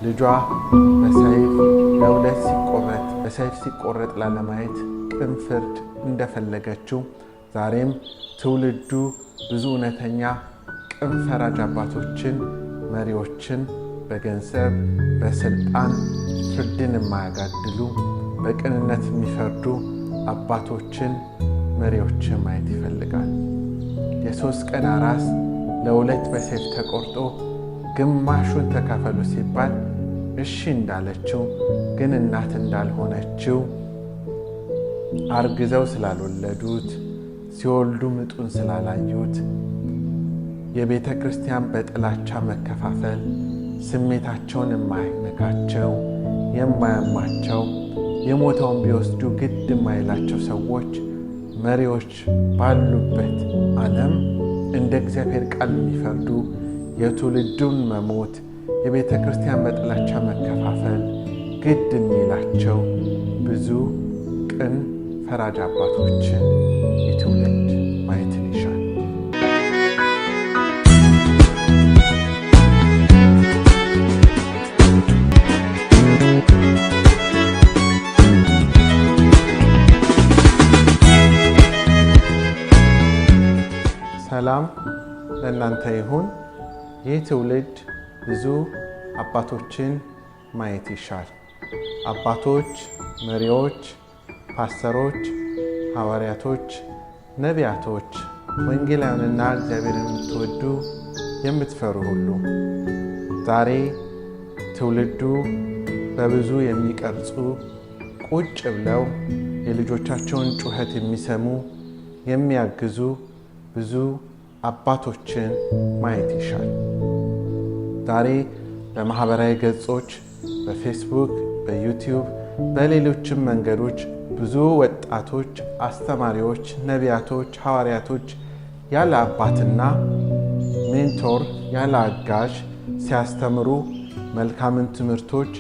ልጇ በሰይፍ ሲቆረጥ ላለማየት ቅን ፍርድ እንደፈለገችው ዛሬም ትውልዱ ብዙ እውነተኛ ቅን ፈራጅ አባቶችን፣ መሪዎችን በገንዘብ በስልጣን ፍርድን የማያጋድሉ በቅንነት የሚፈርዱ አባቶችን፣ መሪዎችን ማየት ይፈልጋል። የ3 ቀን አራስ ለ2 በሰይፍ ተቆርጦ ግማሹን ተካፈሉ ሲባል እሺ እንዳለችው ግን እናት እንዳልሆነችው አርግዘው ስላልወለዱት ሲወልዱ ምጡን ስላላዩት የቤተ ክርስቲያን በጥላቻ መከፋፈል ስሜታቸውን የማይነካቸው የማያማቸው የሞተውን ቢወስዱ ግድ የማይላቸው ሰዎች መሪዎች ባሉበት ዓለም እንደ እግዚአብሔር ቃል የሚፈርዱ የትውልዱን መሞት የቤተ ክርስቲያን በጥላቻ መከፋፈል ግድ የሚላቸው ብዙ ቅን ፈራጅ አባቶችን የትውልድ ማየትን ይሻል። ሰላም ለእናንተ ይሁን። ይህ ትውልድ ብዙ አባቶችን ማየት ይሻል። አባቶች፣ መሪዎች፣ ፓስተሮች፣ ሐዋርያቶች፣ ነቢያቶች፣ ወንጌላውያንና እግዚአብሔርን የምትወዱ የምትፈሩ ሁሉ ዛሬ ትውልዱ በብዙ የሚቀርጹ ቁጭ ብለው የልጆቻቸውን ጩኸት የሚሰሙ የሚያግዙ ብዙ አባቶችን ማየት ይሻል። ዛሬ በማህበራዊ ገጾች በፌስቡክ፣ በዩቲዩብ፣ በሌሎችም መንገዶች ብዙ ወጣቶች፣ አስተማሪዎች፣ ነቢያቶች፣ ሐዋርያቶች ያለ አባትና ሜንቶር ያለ አጋዥ ሲያስተምሩ መልካምን ትምህርቶች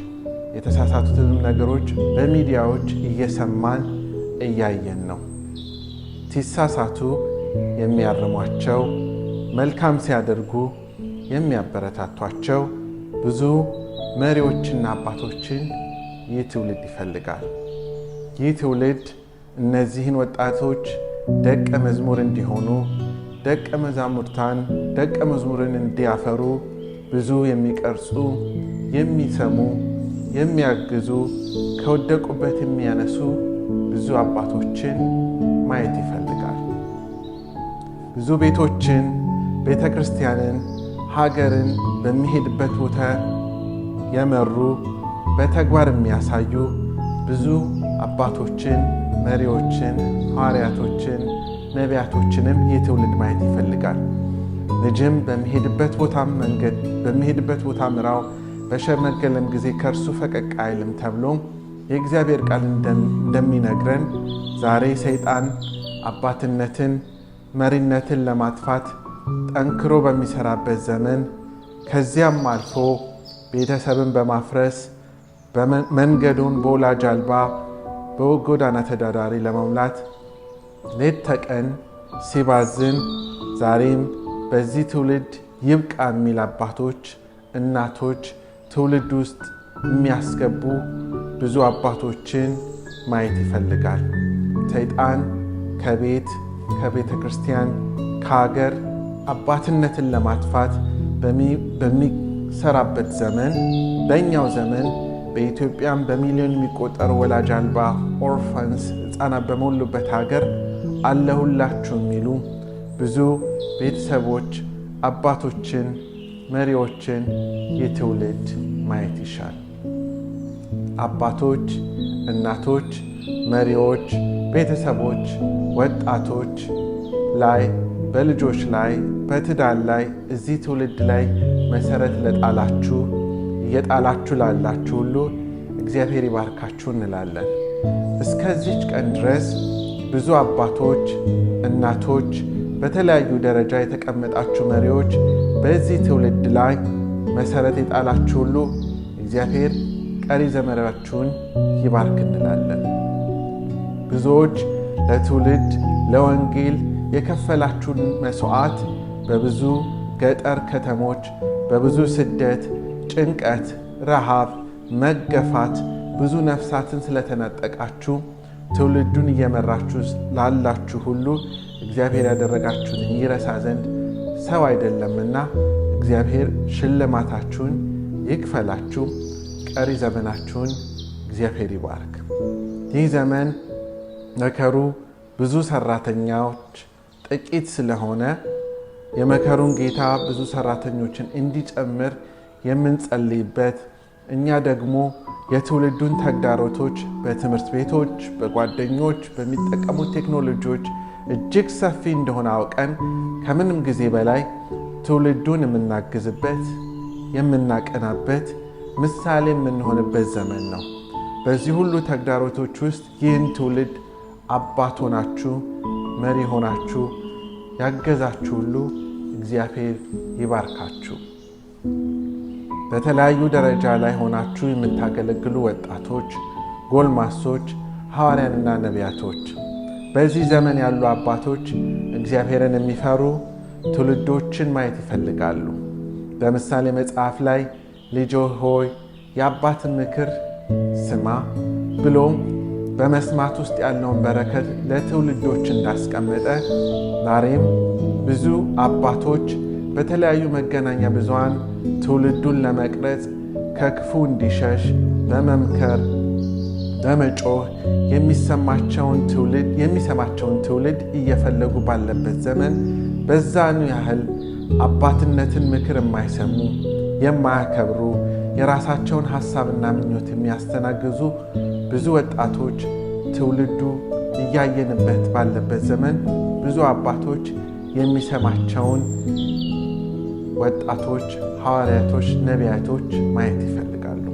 የተሳሳቱትን ነገሮች በሚዲያዎች እየሰማን እያየን ነው። ሲሳሳቱ የሚያርሟቸው፣ መልካም ሲያደርጉ የሚያበረታቷቸው ብዙ መሪዎችና አባቶችን ይህ ትውልድ ይፈልጋል። ይህ ትውልድ እነዚህን ወጣቶች ደቀ መዝሙር እንዲሆኑ፣ ደቀ መዝሙርን እንዲያፈሩ ብዙ የሚቀርጹ፣ የሚሰሙ፣ የሚያግዙ፣ ከወደቁበት የሚያነሱ ብዙ አባቶችን ማየት ይፈልጋል። ብዙ ቤቶችን፣ ቤተ ክርስቲያንን፣ ሀገርን በሚሄድበት ቦታ የመሩ በተግባር የሚያሳዩ ብዙ አባቶችን፣ መሪዎችን፣ ሐዋርያቶችን፣ ነቢያቶችንም ይህ ትውልድ ማየት ይፈልጋል። ልጅም በሚሄድበት ቦታ ምራው፣ በሸመገለም ጊዜ ከእርሱ ፈቀቅ አይልም ተብሎ የእግዚአብሔር ቃል እንደሚነግረን ዛሬ ሰይጣን አባትነትን፣ መሪነትን ለማጥፋት ጠንክሮ በሚሰራበት ዘመን ከዚያም አልፎ ቤተሰብን በማፍረስ መንገዱን በወላጅ አልባ በጎዳና ተዳዳሪ ለመሙላት ሌት ተቀን ሲባዝን ዛሬም በዚህ ትውልድ ይብቃ የሚል አባቶች፣ እናቶች ትውልድ ውስጥ የሚያስገቡ ብዙ አባቶችን ማየት ይፈልጋል። ሰይጣን ከቤተ ክርስቲያን ከሀገር አባትነትን ለማጥፋት በሚሰራበት ዘመን በእኛው ዘመን በኢትዮጵያም በሚሊዮን የሚቆጠሩ ወላጅ አልባ ኦርፋንስ ሕፃናት በሞሉበት ሀገር አለሁላችሁ የሚሉ ብዙ ቤተሰቦች፣ አባቶችን፣ መሪዎችን የትውልድ ማየት ይሻል። አባቶች፣ እናቶች፣ መሪዎች፣ ቤተሰቦች፣ ወጣቶች ላይ በልጆች ላይ በትዳር ላይ እዚህ ትውልድ ላይ መሰረት እየጣላችሁ ላላችሁ ሁሉ እግዚአብሔር ይባርካችሁ እንላለን። እስከዚች ቀን ድረስ ብዙ አባቶች፣ እናቶች፣ በተለያዩ ደረጃ የተቀመጣችሁ መሪዎች በዚህ ትውልድ ላይ መሰረት የጣላችሁ ሁሉ እግዚአብሔር ቀሪ ዘመናችሁን ይባርክ እንላለን። ብዙዎች ለትውልድ ለወንጌል የከፈላችሁን መስዋዕት በብዙ ገጠር ከተሞች በብዙ ስደት፣ ጭንቀት፣ ረሃብ፣ መገፋት፣ ብዙ ነፍሳትን ስለተነጠቃችሁ ትውልዱን እየመራችሁ ላላችሁ ሁሉ እግዚአብሔር ያደረጋችሁትን ይረሳ ዘንድ ሰው አይደለምና እግዚአብሔር ሽልማታችሁን ይክፈላችሁ። ቀሪ ዘመናችሁን እግዚአብሔር ይባርክ። ይህ ዘመን መከሩ ብዙ ሰራተኞች ጥቂት ስለሆነ የመከሩን ጌታ ብዙ ሰራተኞችን እንዲጨምር የምንጸልይበት፣ እኛ ደግሞ የትውልዱን ተግዳሮቶች በትምህርት ቤቶች፣ በጓደኞች፣ በሚጠቀሙት ቴክኖሎጂዎች እጅግ ሰፊ እንደሆነ አውቀን ከምንም ጊዜ በላይ ትውልዱን የምናግዝበት፣ የምናቀናበት፣ ምሳሌ የምንሆንበት ዘመን ነው። በዚህ ሁሉ ተግዳሮቶች ውስጥ ይህን ትውልድ አባት ሆናችሁ መሪ ሆናችሁ ያገዛችሁ ሁሉ እግዚአብሔር ይባርካችሁ። በተለያዩ ደረጃ ላይ ሆናችሁ የምታገለግሉ ወጣቶች፣ ጎልማሶች፣ ሐዋርያንና ነቢያቶች፣ በዚህ ዘመን ያሉ አባቶች እግዚአብሔርን የሚፈሩ ትውልዶችን ማየት ይፈልጋሉ። በምሳሌ መጽሐፍ ላይ ልጅ ሆይ የአባትን ምክር ስማ ብሎም በመስማት ውስጥ ያለውን በረከት ለትውልዶች እንዳስቀመጠ ዛሬም ብዙ አባቶች በተለያዩ መገናኛ ብዙሃን ትውልዱን ለመቅረጽ ከክፉ እንዲሸሽ በመምከር በመጮህ የሚሰማቸውን ትውልድ እየፈለጉ ባለበት ዘመን በዛኑ ያህል አባትነትን ምክር የማይሰሙ የማያከብሩ የራሳቸውን ሐሳብና ምኞት የሚያስተናግዙ ብዙ ወጣቶች ትውልዱ እያየንበት ባለበት ዘመን ብዙ አባቶች የሚሰማቸውን ወጣቶች፣ ሐዋርያቶች፣ ነቢያቶች ማየት ይፈልጋሉ።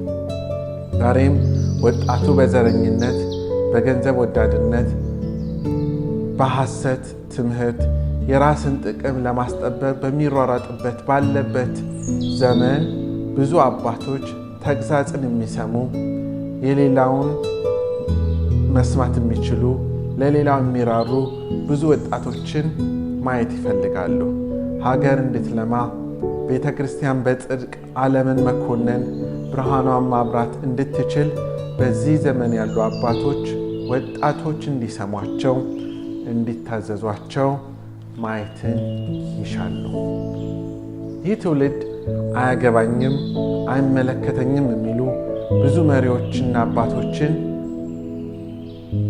ዛሬም ወጣቱ በዘረኝነት፣ በገንዘብ ወዳድነት፣ በሐሰት ትምህርት የራስን ጥቅም ለማስጠበቅ በሚሯሯጥበት ባለበት ዘመን ብዙ አባቶች ተግሳጽን የሚሰሙ የሌላውን መስማት የሚችሉ ለሌላው የሚራሩ ብዙ ወጣቶችን ማየት ይፈልጋሉ። ሀገር እንድትለማ፣ ቤተ ክርስቲያን በጽድቅ ዓለምን መኮነን ብርሃኗን ማብራት እንድትችል በዚህ ዘመን ያሉ አባቶች ወጣቶች እንዲሰሟቸው፣ እንዲታዘዟቸው ማየትን ይሻሉ። ይህ ትውልድ አያገባኝም፣ አይመለከተኝም የሚሉ ብዙ መሪዎችና አባቶችን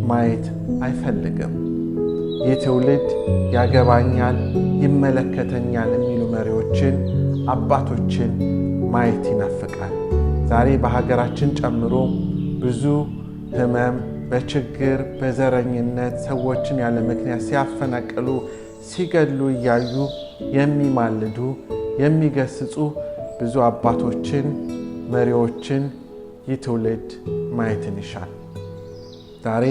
ማየት አይፈልግም። ይህ ትውልድ ያገባኛል፣ ይመለከተኛል የሚሉ መሪዎችን፣ አባቶችን ማየት ይናፍቃል። ዛሬ በሀገራችን ጨምሮ ብዙ ሕመም፣ በችግር፣ በዘረኝነት ሰዎችን ያለ ምክንያት ሲያፈናቅሉ፣ ሲገድሉ እያዩ የሚማልዱ የሚገስጹ ብዙ አባቶችን፣ መሪዎችን ይህ ትውልድ ማየትን ይሻል። ዛሬ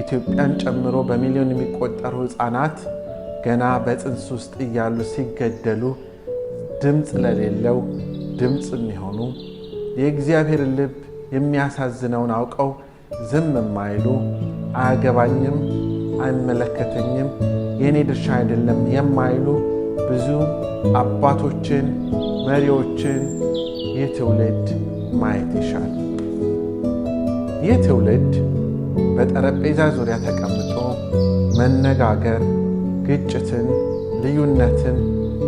ኢትዮጵያን ጨምሮ በሚሊዮን የሚቆጠሩ ሕፃናት ገና በጽንስ ውስጥ እያሉ ሲገደሉ ድምፅ ለሌለው ድምፅ የሚሆኑ የእግዚአብሔር ልብ የሚያሳዝነውን አውቀው ዝም የማይሉ አያገባኝም፣ አይመለከተኝም፣ የኔ ድርሻ አይደለም የማይሉ ብዙ አባቶችን፣ መሪዎችን ይህ ትውልድ ማየት ይሻል። ይህ ትውልድ በጠረጴዛ ዙሪያ ተቀምጦ መነጋገር፣ ግጭትን፣ ልዩነትን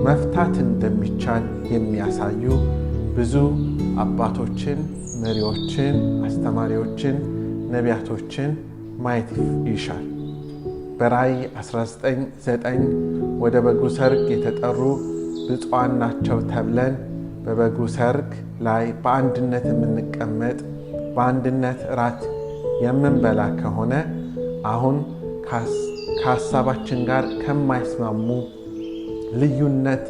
መፍታት እንደሚቻል የሚያሳዩ ብዙ አባቶችን፣ መሪዎችን፣ አስተማሪዎችን፣ ነቢያቶችን ማየት ይሻል። በራእይ 19:9 ወደ በጉ ሰርግ የተጠሩ ብፁዓን ናቸው ተብለን በበጉ ሰርግ ላይ በአንድነት የምንቀመጥ በአንድነት እራት የምንበላ ከሆነ አሁን ከሀሳባችን ጋር ከማይስማሙ ልዩነት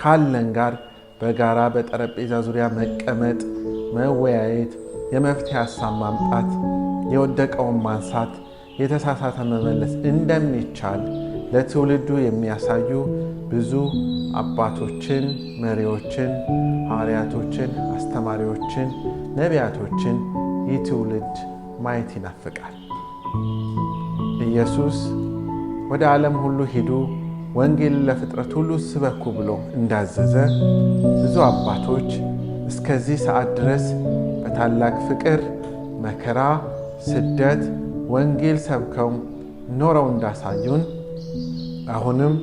ካለን ጋር በጋራ በጠረጴዛ ዙሪያ መቀመጥ፣ መወያየት፣ የመፍትሄ ሀሳብ ማምጣት፣ የወደቀውን ማንሳት፣ የተሳሳተ መመለስ እንደሚቻል ለትውልዱ የሚያሳዩ ብዙ አባቶችን፣ መሪዎችን፣ ሐዋርያቶችን፣ አስተማሪዎችን፣ ነቢያቶችን ይህ ትውልድ ማየት ይናፍቃል። ኢየሱስ ወደ ዓለም ሁሉ ሂዱ፣ ወንጌልን ለፍጥረት ሁሉ ስበኩ ብሎ እንዳዘዘ ብዙ አባቶች እስከዚህ ሰዓት ድረስ በታላቅ ፍቅር፣ መከራ፣ ስደት ወንጌል ሰብከው ኖረው እንዳሳዩን አሁንም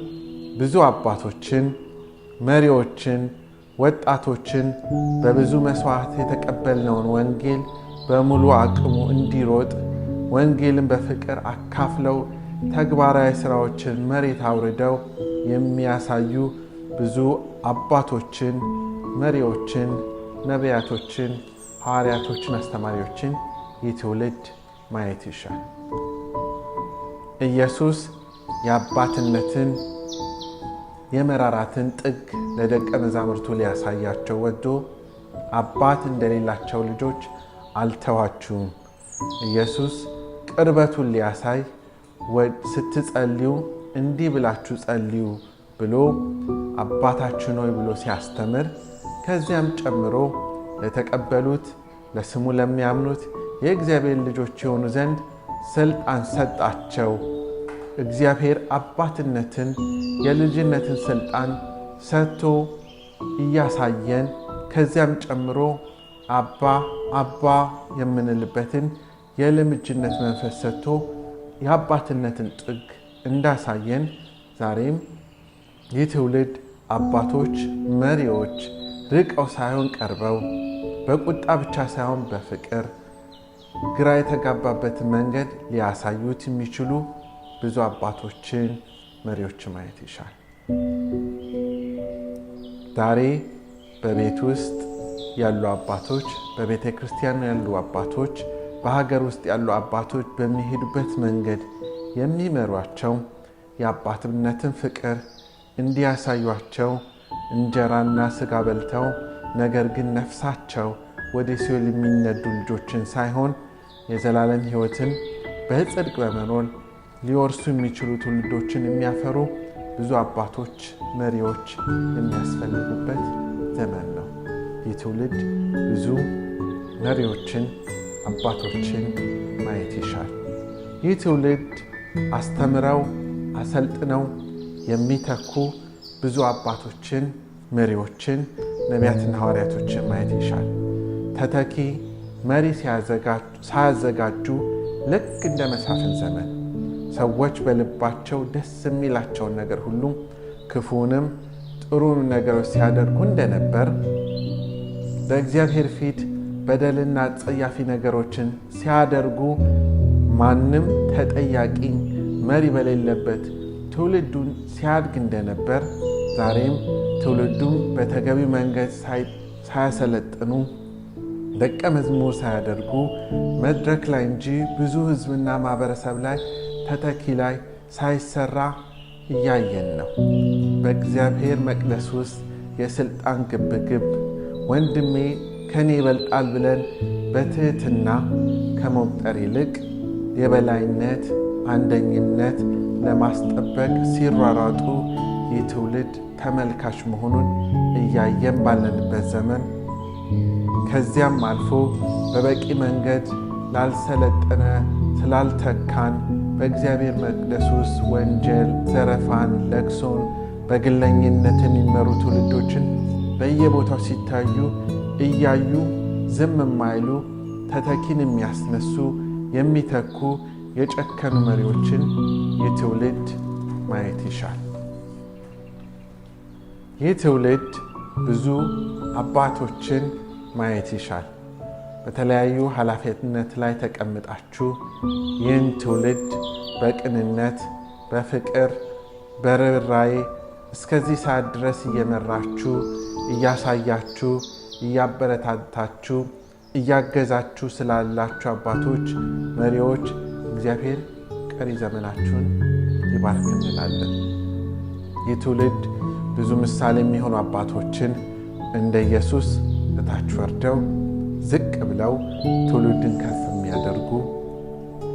ብዙ አባቶችን፣ መሪዎችን፣ ወጣቶችን በብዙ መስዋዕት የተቀበልነውን ወንጌል በሙሉ አቅሙ እንዲሮጥ ወንጌልን በፍቅር አካፍለው ተግባራዊ ሥራዎችን መሬት አውርደው የሚያሳዩ ብዙ አባቶችን፣ መሪዎችን፣ ነቢያቶችን፣ ሐዋርያቶችን፣ አስተማሪዎችን ይህ ትውልድ ማየት ይሻል። ኢየሱስ የአባትነትን የመራራትን ጥግ ለደቀ መዛሙርቱ ሊያሳያቸው ወዶ አባት እንደሌላቸው ልጆች አልተዋችሁም። ኢየሱስ ቅርበቱን ሊያሳይ ስትጸልዩ እንዲህ ብላችሁ ጸልዩ ብሎ አባታችን ሆይ ብሎ ሲያስተምር ከዚያም ጨምሮ ለተቀበሉት ለስሙ ለሚያምኑት የእግዚአብሔር ልጆች የሆኑ ዘንድ ስልጣን ሰጣቸው። እግዚአብሔር አባትነትን የልጅነትን ስልጣን ሰጥቶ እያሳየን ከዚያም ጨምሮ አባ የምንልበትን የልምጅነት መንፈስ ሰጥቶ የአባትነትን ጥግ እንዳሳየን ዛሬም ይህ ትውልድ አባቶች፣ መሪዎች ርቀው ሳይሆን ቀርበው በቁጣ ብቻ ሳይሆን በፍቅር ግራ የተጋባበትን መንገድ ሊያሳዩት የሚችሉ ብዙ አባቶችን፣ መሪዎችን ማየት ይሻል። ዛሬ በቤት ውስጥ ያሉ አባቶች፣ በቤተ ክርስቲያን ያሉ አባቶች፣ በሀገር ውስጥ ያሉ አባቶች በሚሄዱበት መንገድ የሚመሯቸው የአባትነትን ፍቅር እንዲያሳዩቸው እንጀራና ሥጋ በልተው ነገር ግን ነፍሳቸው ወደ ሲኦል የሚነዱ ልጆችን ሳይሆን የዘላለም ሕይወትን በጽድቅ በመኖር ሊወርሱ የሚችሉ ትውልዶችን የሚያፈሩ ብዙ አባቶች፣ መሪዎች የሚያስፈልጉበት ዘመን ነው። ይህ ትውልድ ብዙ መሪዎችን፣ አባቶችን ማየት ይሻል። ይህ ትውልድ አስተምረው አሰልጥነው የሚተኩ ብዙ አባቶችን፣ መሪዎችን፣ ነቢያትና ሐዋርያቶችን ማየት ይሻል። ተተኪ መሪ ሳያዘጋጁ ልክ እንደ መሳፍንት ዘመን ሰዎች በልባቸው ደስ የሚላቸውን ነገር ሁሉ ክፉንም ጥሩን ነገሮች ሲያደርጉ እንደነበር በእግዚአብሔር ፊት በደልና ጸያፊ ነገሮችን ሲያደርጉ ማንም ተጠያቂ መሪ በሌለበት ትውልዱን ሲያድግ እንደነበር ዛሬም ትውልዱን በተገቢ መንገድ ሳያሰለጥኑ ደቀ መዝሙር ሳያደርጉ መድረክ ላይ እንጂ ብዙ ሕዝብና ማህበረሰብ ላይ ተተኪ ላይ ሳይሰራ እያየን ነው። በእግዚአብሔር መቅደስ ውስጥ የስልጣን ግብግብ ወንድሜ ከኔ ይበልጣል ብለን በትህትና ከመቁጠር ይልቅ የበላይነት፣ አንደኝነት ለማስጠበቅ ሲሯሯጡ ይህ ትውልድ ተመልካች መሆኑን እያየን ባለንበት ዘመን ከዚያም አልፎ በበቂ መንገድ ላልሰለጠነ ስላልተካን በእግዚአብሔር መቅደስ ውስጥ ወንጀል፣ ዘረፋን፣ ለቅሶን በግለኝነት የሚመሩ ትውልዶችን በየቦታው ሲታዩ እያዩ ዝም የማይሉ ተተኪን የሚያስነሱ የሚተኩ የጨከኑ መሪዎችን ይህ ትውልድ ማየት ይሻል። ይህ ትውልድ ብዙ አባቶችን ማየት ይሻል። በተለያዩ ኃላፊነት ላይ ተቀምጣችሁ ይህን ትውልድ በቅንነት፣ በፍቅር፣ በርኅራኄ እስከዚህ ሰዓት ድረስ እየመራችሁ፣ እያሳያችሁ፣ እያበረታታችሁ፣ እያገዛችሁ ስላላችሁ አባቶች፣ መሪዎች እግዚአብሔር ቀሪ ዘመናችሁን ይባርክ እንላለን። ይህ ትውልድ ብዙ ምሳሌ የሚሆኑ አባቶችን እንደ ኢየሱስ እታች ወርደው ዝቅ ብለው ትውልድን ከፍ የሚያደርጉ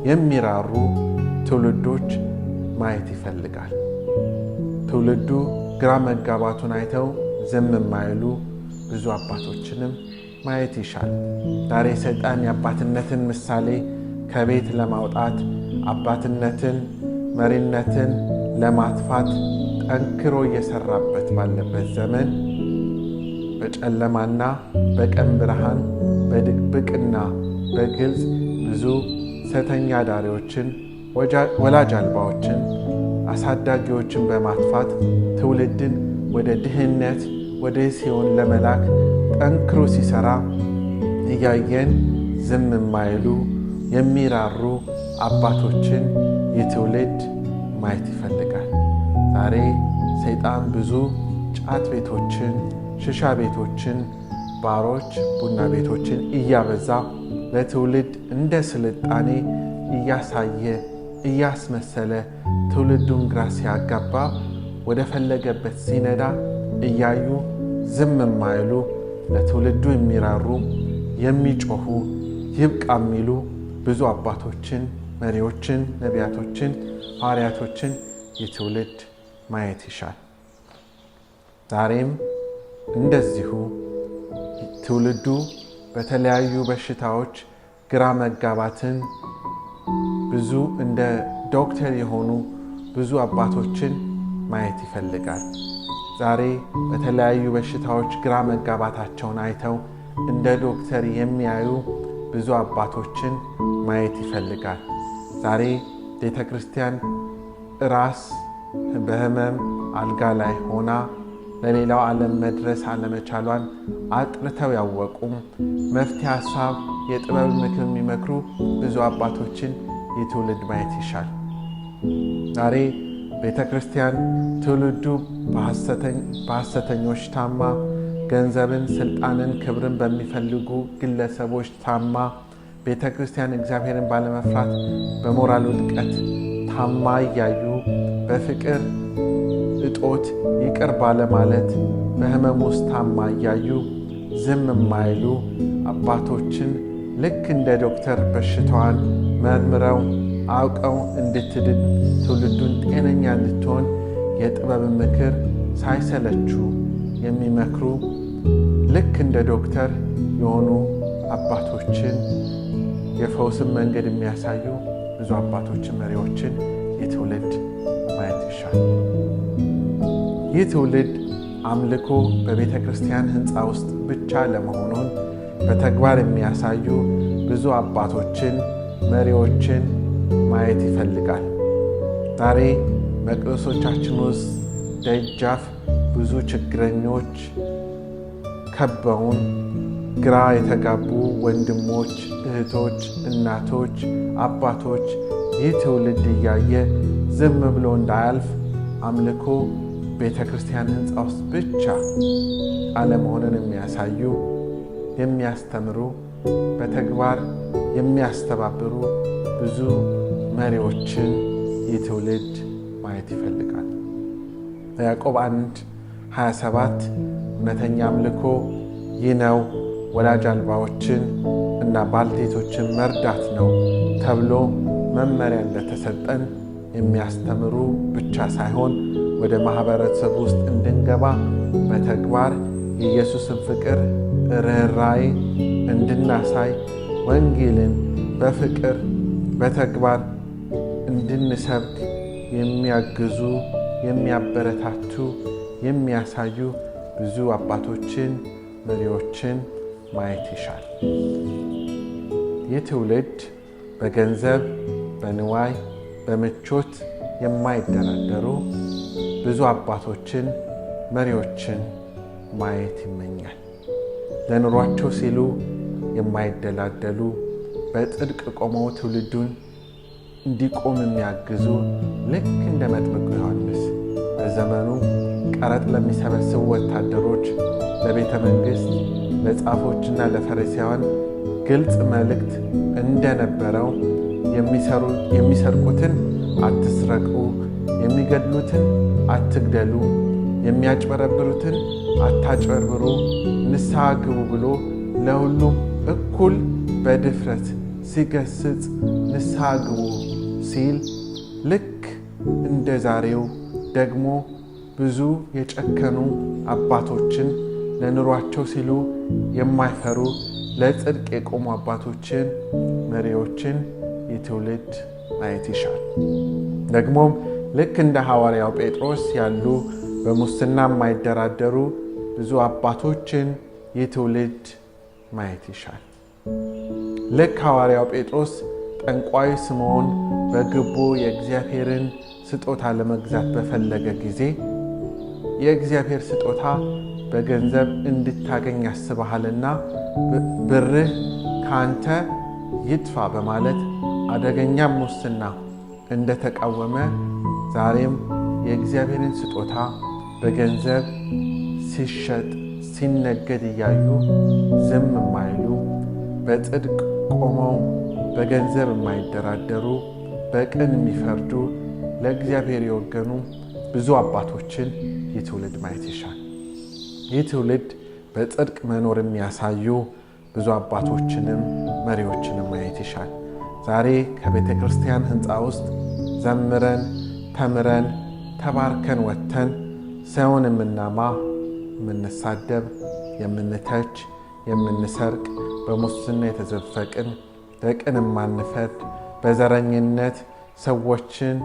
የሚራሩ ትውልዶች ማየት ይፈልጋል። ትውልዱ ግራ መጋባቱን አይተው ዝም የማይሉ ብዙ አባቶችንም ማየት ይሻል። ዛሬ ሰይጣን የአባትነትን ምሳሌ ከቤት ለማውጣት አባትነትን፣ መሪነትን ለማጥፋት ጠንክሮ እየሰራበት ባለበት ዘመን በጨለማና በቀን ብርሃን፣ በድብቅና በግልጽ ብዙ ሴተኛ አዳሪዎችን፣ ወላጅ አልባዎችን፣ አሳዳጊዎችን በማጥፋት ትውልድን ወደ ድህነት ወደ ሲኦል ለመላክ ጠንክሮ ሲሰራ እያየን ዝም የማይሉ የሚራሩ አባቶችን የትውልድ ማየት ይፈልጋል። ዛሬ ሰይጣን ብዙ ጫት ቤቶችን፣ ሽሻ ቤቶችን፣ ባሮች፣ ቡና ቤቶችን እያበዛ ለትውልድ እንደ ስልጣኔ እያሳየ እያስመሰለ ትውልዱን ግራ ሲያጋባ ወደ ፈለገበት ሲነዳ እያዩ ዝም የማይሉ ለትውልዱ የሚራሩ የሚጮሁ ይብቃ የሚሉ ብዙ አባቶችን፣ መሪዎችን፣ ነቢያቶችን፣ ሐዋርያቶችን የትውልድ ማየት ይሻል። ዛሬም እንደዚሁ ትውልዱ በተለያዩ በሽታዎች ግራ መጋባትን ብዙ እንደ ዶክተር የሆኑ ብዙ አባቶችን ማየት ይፈልጋል። ዛሬ በተለያዩ በሽታዎች ግራ መጋባታቸውን አይተው እንደ ዶክተር የሚያዩ ብዙ አባቶችን ማየት ይፈልጋል። ዛሬ ቤተ ክርስቲያን ራስ በሕመም አልጋ ላይ ሆና ለሌላው ዓለም መድረስ አለመቻሏን አጥርተው ያወቁም መፍትሄ ሐሳብ የጥበብ ምክር የሚመክሩ ብዙ አባቶችን የትውልድ ማየት ይሻል። ዛሬ ቤተ ክርስቲያን ትውልዱ በሐሰተኞች ታማ፣ ገንዘብን፣ ስልጣንን፣ ክብርን በሚፈልጉ ግለሰቦች ታማ፣ ቤተ ክርስቲያን እግዚአብሔርን ባለመፍራት በሞራል ውድቀት ታማ እያዩ በፍቅር እጦት ይቅር ባለማለት በሕመም ውስጥ ታማ እያዩ ዝም የማይሉ አባቶችን ልክ እንደ ዶክተር በሽታዋን መርምረው አውቀው እንድትድን ትውልዱን ጤነኛ እንድትሆን የጥበብ ምክር ሳይሰለቹ የሚመክሩ ልክ እንደ ዶክተር የሆኑ አባቶችን የፈውስን መንገድ የሚያሳዩ ብዙ አባቶችን፣ መሪዎችን የትውልድ ማየት ይሻል። ይህ ትውልድ አምልኮ በቤተ ክርስቲያን ሕንፃ ውስጥ ብቻ ለመሆኑን በተግባር የሚያሳዩ ብዙ አባቶችን፣ መሪዎችን ማየት ይፈልጋል። ዛሬ መቅደሶቻችን ውስጥ ደጃፍ ብዙ ችግረኞች ከበውን፣ ግራ የተጋቡ ወንድሞች፣ እህቶች፣ እናቶች፣ አባቶች ይህ ትውልድ እያየ ዝም ብሎ እንዳያልፍ አምልኮ ቤተ ክርስቲያን ሕንፃ ውስጥ ብቻ አለመሆንን የሚያሳዩ የሚያስተምሩ በተግባር የሚያስተባብሩ ብዙ መሪዎችን የትውልድ ማየት ይፈልጋል። ያዕቆብ 1:27 እውነተኛ አምልኮ ይህ ነው፣ ወላጅ አልባዎችን እና ባልቴቶችን መርዳት ነው ተብሎ መመሪያ እንደተሰጠን የሚያስተምሩ ብቻ ሳይሆን ወደ ማህበረሰብ ውስጥ እንድንገባ በተግባር የኢየሱስን ፍቅር፣ ርኅራኄ እንድናሳይ ወንጌልን በፍቅር በተግባር እንድንሰብክ የሚያግዙ፣ የሚያበረታቱ፣ የሚያሳዩ ብዙ አባቶችን፣ መሪዎችን ማየት ይሻል። ይህ ትውልድ በገንዘብ፣ በንዋይ፣ በምቾት የማይደራደሩ ብዙ አባቶችን፣ መሪዎችን ማየት ይመኛል። ለኑሯቸው ሲሉ የማይደላደሉ በጽድቅ ቆመው ትውልዱን እንዲቆም የሚያግዙ ልክ እንደ መጥምቁ ዮሐንስ በዘመኑ ቀረጥ ለሚሰበስቡ ወታደሮች፣ ለቤተ መንግሥት፣ ለጻፎችና ለፈሪሳውያን ግልጽ መልእክት እንደነበረው የሚሰርቁትን አትስረቁ፣ የሚገድሉትን አትግደሉ፣ የሚያጭበረብሩትን አታጭበርብሩ፣ ንስሐ ግቡ ብሎ ለሁሉም እኩል በድፍረት ሲገስጽ ንስሐ ግቡ ሲል ልክ እንደ ዛሬው ደግሞ ብዙ የጨከኑ አባቶችን ለኑሯቸው ሲሉ የማይፈሩ ለጽድቅ የቆሙ አባቶችን፣ መሪዎችን የትውልድ ማየት ይሻል። ደግሞም ልክ እንደ ሐዋርያው ጴጥሮስ ያሉ በሙስና የማይደራደሩ ብዙ አባቶችን የትውልድ ማየት ይሻል። ልክ ሐዋርያው ጴጥሮስ ጠንቋይ ስምዖን በግቦ የእግዚአብሔርን ስጦታ ለመግዛት በፈለገ ጊዜ የእግዚአብሔር ስጦታ በገንዘብ እንድታገኝ ያስበሃልና ብርህ ካንተ ይጥፋ በማለት አደገኛ ሙስና እንደተቃወመ ዛሬም የእግዚአብሔርን ስጦታ በገንዘብ ሲሸጥ ሲነገድ እያዩ ዝም የማይሉ በጽድቅ ቆመው በገንዘብ የማይደራደሩ በቅን የሚፈርዱ ለእግዚአብሔር የወገኑ ብዙ አባቶችን ይህ ትውልድ ማየት ይሻል። ይህ ትውልድ በጽድቅ መኖር የሚያሳዩ ብዙ አባቶችንም መሪዎችንም ማየት ይሻል። ዛሬ ከቤተ ክርስቲያን ሕንፃ ውስጥ ዘምረን ተምረን ተባርከን ወጥተን ሰውን የምናማ የምንሳደብ፣ የምንተች፣ የምንሰርቅ፣ በሙስና የተዘፈቅን፣ በቅን የማንፈርድ፣ በዘረኝነት ሰዎችን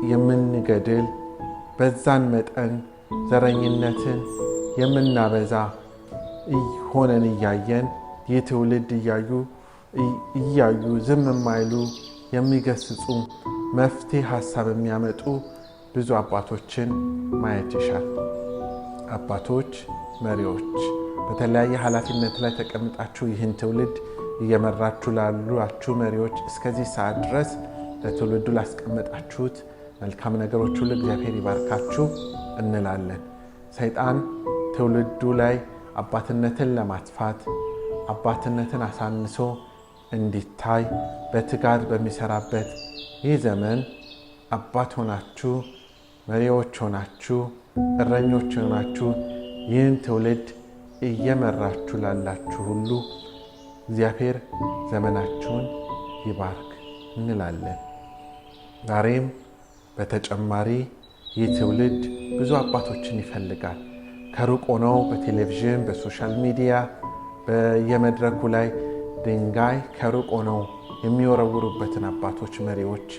የምንገድል፣ በዛን መጠን ዘረኝነትን የምናበዛ ሆነን እያየን ይህ ትውልድ እያዩ ዝም የማይሉ የሚገስጹ መፍትሄ ሐሳብ የሚያመጡ ብዙ አባቶችን ማየት ይሻል። አባቶች፣ መሪዎች በተለያየ ኃላፊነት ላይ ተቀምጣችሁ ይህን ትውልድ እየመራችሁ ላላችሁ መሪዎች እስከዚህ ሰዓት ድረስ ለትውልዱ ላስቀመጣችሁት መልካም ነገሮች ሁሉ እግዚአብሔር ይባርካችሁ እንላለን። ሰይጣን ትውልዱ ላይ አባትነትን ለማጥፋት አባትነትን አሳንሶ እንዲታይ በትጋት በሚሰራበት ይህ ዘመን አባት ሆናችሁ መሪዎች ሆናችሁ እረኞች ሆናችሁ ይህን ትውልድ እየመራችሁ ላላችሁ ሁሉ እግዚአብሔር ዘመናችሁን ይባርክ እንላለን። ዛሬም በተጨማሪ ይህ ትውልድ ብዙ አባቶችን ይፈልጋል። ከሩቅ ሆነው በቴሌቪዥን በሶሻል ሚዲያ በየመድረኩ ላይ ድንጋይ ከሩቅ ሆነው የሚወረውሩበትን አባቶች፣ መሪዎች፣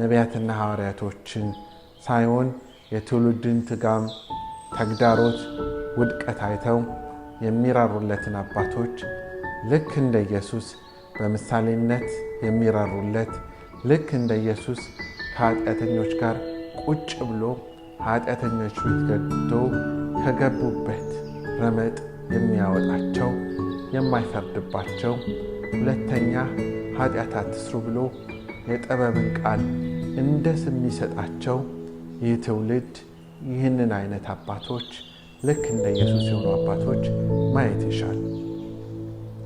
ነቢያትና ሐዋርያቶችን ሳይሆን የትውልድን ትጋም፣ ተግዳሮት፣ ውድቀት አይተው የሚራሩለትን አባቶች ልክ እንደ ኢየሱስ በምሳሌነት የሚራሩለት ልክ እንደ ኢየሱስ ከኃጢአተኞች ጋር ቁጭ ብሎ ኃጢአተኞች ፊት ገብቶ ከገቡበት ረመጥ የሚያወጣቸው የማይፈርድባቸው ሁለተኛ ኃጢአት አትስሩ ብሎ የጥበብን ቃል እንደ ስም የሚሰጣቸው ይህ ትውልድ ይህንን አይነት አባቶች ልክ እንደ ኢየሱስ የሆኑ አባቶች ማየት ይሻል።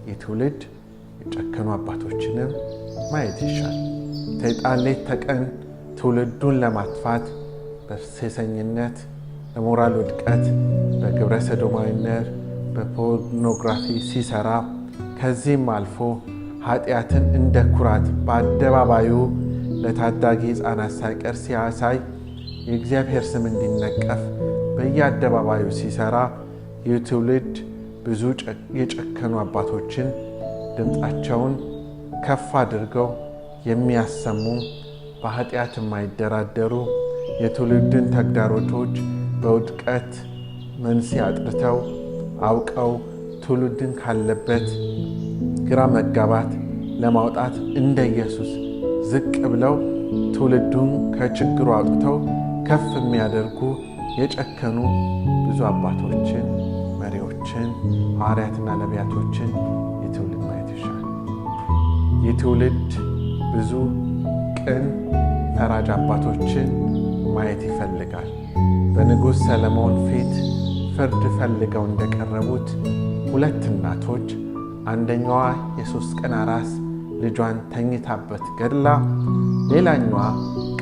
ይህ ትውልድ የጨከኑ አባቶችንም ማየት ይሻል። ሰይጣን ሌት ተቀን ትውልዱን ለማጥፋት በሴሰኝነት፣ በሞራል ውድቀት፣ በግብረ ሰዶማዊነት፣ በፖርኖግራፊ ሲሰራ ከዚህም አልፎ ኃጢአትን እንደ ኩራት በአደባባዩ ለታዳጊ ሕፃናት ሳይቀር ሲያሳይ የእግዚአብሔር ስም እንዲነቀፍ በየአደባባዩ ሲሰራ ይህ ትውልድ ብዙ የጨከኑ አባቶችን ድምፃቸውን ከፍ አድርገው የሚያሰሙ በኃጢአት የማይደራደሩ የትውልድን ተግዳሮቶች በውድቀት መንስኤ አጥርተው አውቀው ትውልድን ካለበት ግራ መጋባት ለማውጣት እንደ ኢየሱስ ዝቅ ብለው ትውልዱን ከችግሩ አውጥተው ከፍ የሚያደርጉ የጨከኑ ብዙ አባቶችን፣ መሪዎችን፣ ሐዋርያትና ነቢያቶችን የትውልድ ማየት ይሻል። የትውልድ ብዙ ቅን ፈራጅ አባቶችን ማየት ይፈልጋል። በንጉሥ ሰለሞን ፊት ፍርድ ፈልገው እንደቀረቡት ሁለት እናቶች አንደኛዋ የ3 ቀን አራስ ልጇን ተኝታበት ገድላ ሌላኛዋ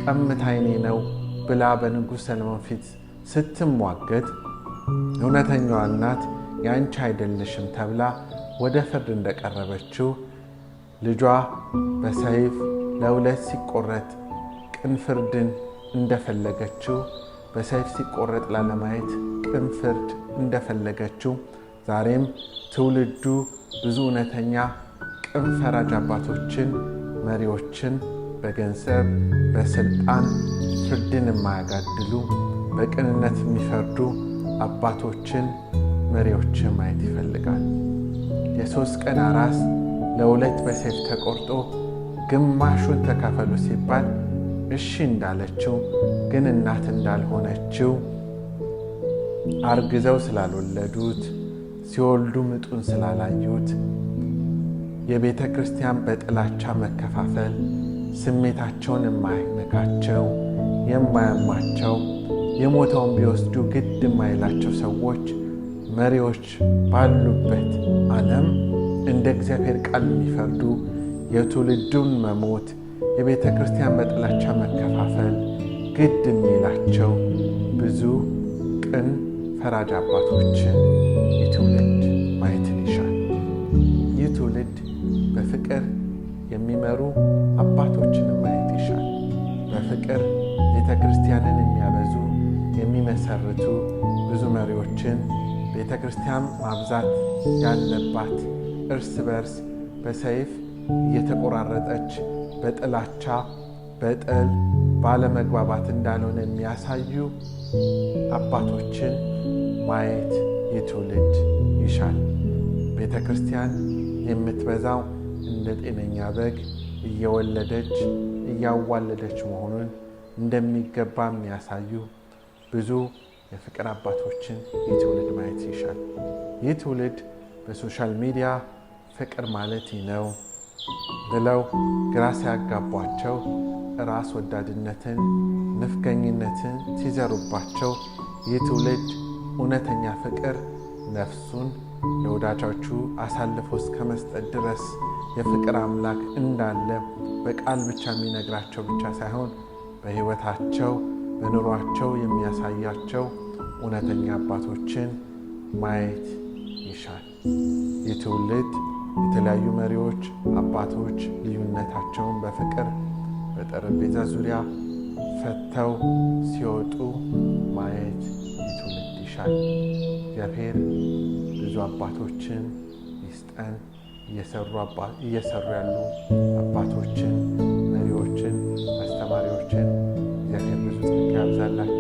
ቀምታይኔ ነው ብላ በንጉሥ ሰለሞን ፊት ስትሟገት እውነተኛዋ እናት ያንቺ አይደለሽም ተብላ ወደ ፍርድ እንደቀረበችው ልጇ በሰይፍ ለሁለት ሲቆረጥ ቅን ፍርድን እንደፈለገችው በሰይፍ ሲቆረጥ ላለማየት ቅን ፍርድ እንደፈለገችው ዛሬም ትውልዱ ብዙ እውነተኛ ቅን ፈራጅ አባቶችን፣ መሪዎችን በገንዘብ በስልጣን ፍርድን የማያጋድሉ በቅንነት የሚፈርዱ አባቶችን፣ መሪዎችን ማየት ይፈልጋል። የ3 ቀን አራስ ለ2 በሰይፍ ተቆርጦ ግማሹን ተካፈሉ ሲባል እሺ እንዳለችው ግን እናት እንዳልሆነችው አርግዘው ስላልወለዱት ሲወልዱ ምጡን ስላላዩት የቤተ ክርስቲያን በጥላቻ መከፋፈል ስሜታቸውን የማይነካቸው የማያማቸው የሞተውን ቢወስዱ ግድ የማይላቸው ሰዎች መሪዎች ባሉበት ዓለም እንደ እግዚአብሔር ቃል የሚፈርዱ የትውልዱን መሞት የቤተ ክርስቲያን በጥላቻ መከፋፈል ግድ የሚላቸው ብዙ ቅን ፈራጅ አባቶችን ይህ ትውልድ ማየትን ይሻል። ይህ ትውልድ በፍቅር የሚመሩ አባቶችን ማየት ይሻል። በፍቅር ቤተ ክርስቲያንን የሚያበዙ የሚመሰርቱ ብዙ መሪዎችን ቤተ ክርስቲያን ማብዛት ያለባት እርስ በርስ በሰይፍ እየተቆራረጠች በጥላቻ በጥል ባለመግባባት እንዳልሆነ የሚያሳዩ አባቶችን ማየት ይህ ትውልድ ይሻል። ቤተ ክርስቲያን የምትበዛው እንደ ጤነኛ በግ እየወለደች እያዋለደች መሆኑን እንደሚገባ የሚያሳዩ ብዙ የፍቅር አባቶችን ይህ ትውልድ ማየት ይሻል። ይህ ትውልድ በሶሻል ሚዲያ ፍቅር ማለት ነው ብለው ግራ ሲያጋቧቸው ራስ ወዳድነትን፣ ንፍገኝነትን ሲዘሩባቸው ይህ ትውልድ እውነተኛ ፍቅር ነፍሱን ለወዳጆቹ አሳልፎ እስከ መስጠት ድረስ የፍቅር አምላክ እንዳለ በቃል ብቻ የሚነግራቸው ብቻ ሳይሆን በሕይወታቸው በኑሯቸው የሚያሳያቸው እውነተኛ አባቶችን ማየት ይሻል። ይህ ትውልድ የተለያዩ መሪዎች፣ አባቶች ልዩነታቸውን በፍቅር በጠረጴዛ ዙሪያ ፈተው ሲወጡ ማየት ይህ ትውልድ ይሻል። እግዚአብሔር ብዙ አባቶችን ይስጠን። እየሰሩ ያሉ አባቶችን፣ መሪዎችን፣ አስተማሪዎችን እግዚአብሔር ብዙ ጸጋ ያብዛላቸው።